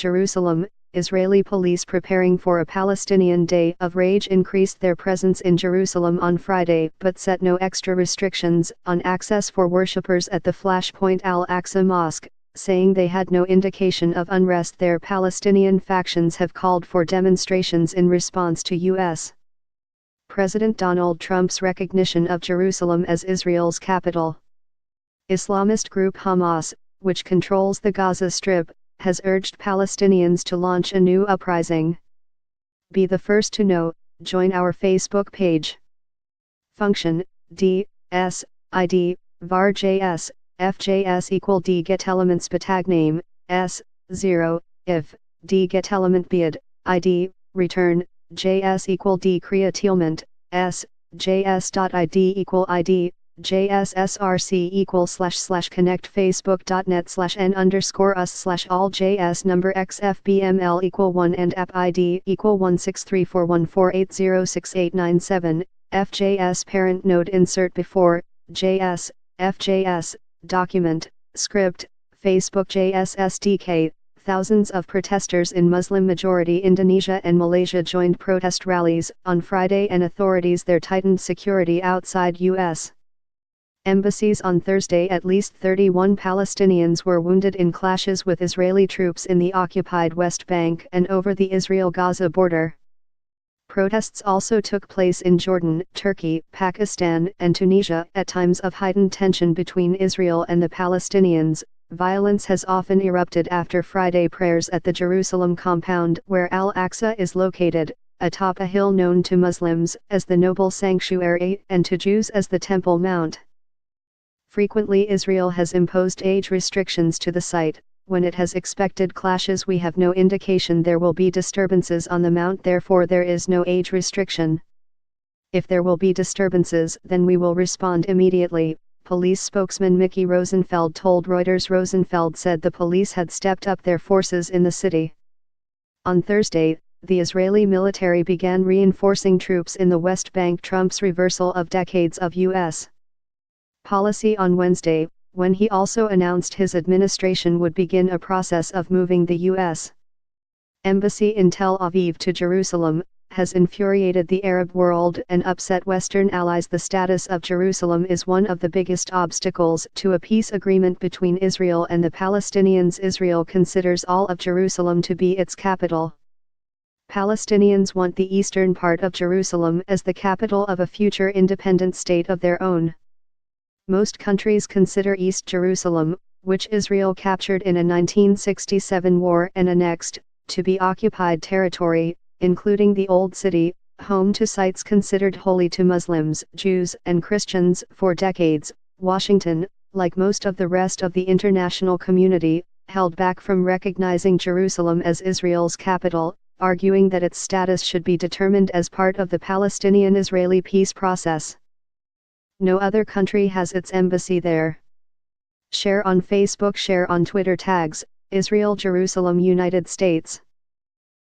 Jerusalem, Israeli police preparing for a Palestinian Day of Rage increased their presence in Jerusalem on Friday but set no extra restrictions on access for worshippers at the Flashpoint Al-Aqsa Mosque, saying they had no indication of unrest there. Palestinian factions have called for demonstrations in response to U.S. President Donald Trump's recognition of Jerusalem as Israel's capital. Islamist group Hamas, which controls the Gaza Strip, has urged Palestinians to launch a new uprising. Be the first to know, join our Facebook page. Function, D, S, ID, var JS, FJS equal D get elements tag name, S, 0, if, D get element bid, ID, return, JS equal D createlment, S, JS.ID equal ID, JSSRC equal / connect facebook.net/n_us/all JS number XFBML equal 1 and app ID equal 1634148068997, FJS parent node insert before, JS, FJS, document, script, Facebook JS SDK. Thousands of protesters in Muslim-majority Indonesia and Malaysia joined protest rallies on Friday and authorities there tightened security outside U.S. embassies on Thursday. At least 31 Palestinians were wounded in clashes with Israeli troops in the occupied West Bank and over the Israel-Gaza border. Protests also took place in Jordan, Turkey, Pakistan, and Tunisia. At times of heightened tension between Israel and the Palestinians, violence has often erupted after Friday prayers at the Jerusalem compound where Al-Aqsa is located, atop a hill known to Muslims as the Noble Sanctuary and to Jews as the Temple Mount. Frequently Israel has imposed age restrictions to the site. When it has expected clashes, we have no indication there will be disturbances on the mount, therefore there is no age restriction. If there will be disturbances, then we will respond immediately, police spokesman Mickey Rosenfeld told Reuters. Rosenfeld said the police had stepped up their forces in the city. On Thursday, the Israeli military began reinforcing troops in the West Bank, Trump's reversal of decades of U.S. policy on Wednesday, when he also announced his administration would begin a process of moving the U.S. embassy in Tel Aviv to Jerusalem, has infuriated the Arab world and upset Western allies. The status of Jerusalem is one of the biggest obstacles to a peace agreement between Israel and the Palestinians. Israel considers all of Jerusalem to be its capital. Palestinians want the eastern part of Jerusalem as the capital of a future independent state of their own. Most countries consider East Jerusalem, which Israel captured in a 1967 war and annexed, to be occupied territory, including the Old City, home to sites considered holy to Muslims, Jews, and Christians. For decades, Washington, like most of the rest of the international community, held back from recognizing Jerusalem as Israel's capital, arguing that its status should be determined as part of the Palestinian-Israeli peace process. No other country has its embassy there. Share on Facebook, share on Twitter, tags, Israel, Jerusalem, United States.